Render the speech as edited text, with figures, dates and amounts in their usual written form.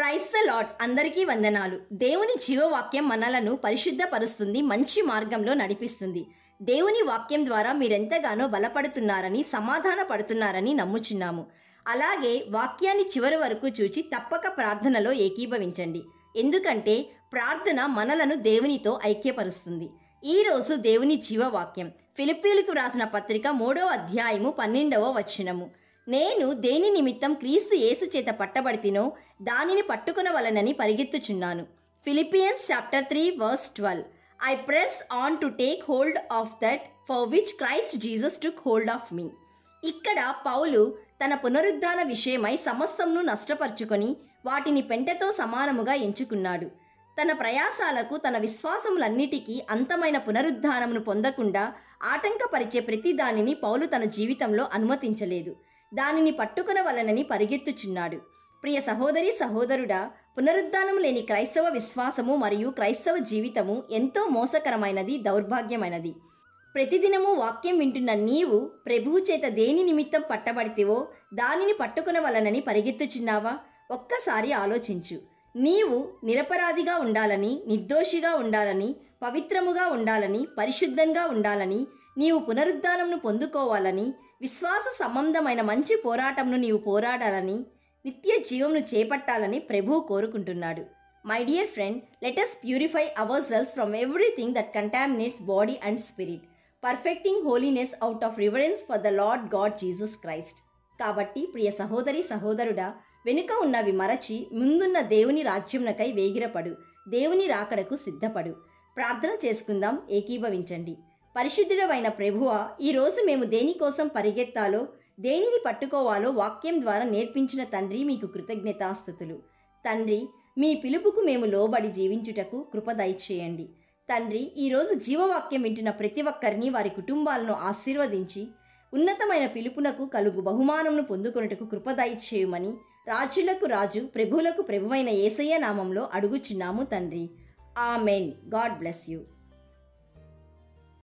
Praise the lord. అందరికీ వందనాలు. దేవుని జీవవాక్యం మనలను పరిశుద్ధపరుస్తుంది, మంచి మార్గంలో నడిపిస్తుంది. దేవుని వాక్యం ద్వారా మీరెంతగానో బలపడుతున్నారని, సమాధాన పడుతున్నారని నమ్ముచున్నాము. అలాగే వాక్యాన్ని చివరి వరకు చూచి తప్పక ప్రార్థనలో ఏకీభవించండి. ఎందుకంటే ప్రార్థన మనలను దేవునితో ఐక్యపరుస్తుంది. ఈరోజు దేవుని జీవవాక్యం ఫిలిప్పీయులకు రాసిన పత్రిక 3వ అధ్యాయము 12వ వచనము. నేను దేని నిమిత్తం క్రీస్తు యేసు చేత పట్టబడితినో దానిని పట్టుకొనవలనని పరిగెత్తుచున్నాను. Philippians chapter 3 verse 12. I press on to take hold of that for which Christ Jesus took hold of me. ఇక్కడ పౌలు తన పునరుద్ధాన విషయమై సమస్తమును నష్టపరుచుకొని వాటిని పెంటతో సమానముగా ఎంచుకున్నాడు. తన ప్రయాసాలకు, తన విశ్వాసములన్నిటికీ అంతమైన పునరుద్ధానమును పొందకుండా ఆటంకపరిచే ప్రతి దానిని పౌలు తన జీవితంలో అనుమతించలేదు. దానిని పట్టుకొనవలనని పరిగెత్తుచున్నాడు. ప్రియ సహోదరి సహోదరుడా, పునరుద్ధానం లేని క్రైస్తవ విశ్వాసము మరియు క్రైస్తవ జీవితము ఎంతో మోసకరమైనది, దౌర్భాగ్యమైనది. ప్రతిదినము వాక్యం వింటున్న నీవు ప్రభువు చేత దేని నిమిత్తం పట్టబడితేవో దానిని పట్టుకొనవలనని పరిగెత్తుచున్నావా? ఒక్కసారి ఆలోచించు. నీవు నిరపరాధిగా ఉండాలని, నిర్దోషిగా ఉండాలని, పవిత్రముగా ఉండాలని, పరిశుద్ధంగా ఉండాలని, నీవు పునరుద్ధానంను పొందుకోవాలని, విశ్వాస సంబంధమైన మంచి పోరాటంను నీవు పోరాడాలని, నిత్య జీవంను చేపట్టాలని ప్రభువు కోరుకుంటున్నాడు. My dear friend, let us purify ourselves from everything that contaminates body and spirit, perfecting holiness out of reverence for the Lord God Jesus Christ. కాబట్టి ప్రియ సహోదరి సహోదరుడా, వెనుక ఉన్నవి మరచి ముందున్న దేవుని రాజ్యమునకై వేగిరపడు. దేవుని రాకడకు సిద్ధపడు. ప్రార్థన చేసుకుందాం, ఏకీభవించండి. పరిశుద్ధుడవైన ప్రభువా, ఈరోజు మేము దేనికోసం పరిగెత్తాలో, దేనిని పట్టుకోవాలో వాక్యం ద్వారా నేర్పించిన తండ్రి, మీకు కృతజ్ఞతాస్తుతులు. తండ్రి, మీ పిలుపుకు మేము లోబడి జీవించుటకు కృప దయచేయండి. తండ్రి, ఈరోజు జీవవాక్యం వింటున్న ప్రతి ఒక్కరిని, వారి కుటుంబాలను ఆశీర్వదించి ఉన్నతమైన పిలుపునకు కలుగు బహుమానమును పొందుకొనుటకు కృప దయచేయమని రాజులకు రాజు, ప్రభువులకు ప్రభువైన యేసయ్య నామంలో అడుగుచున్నాము తండ్రి. ఆమెన్. God bless you.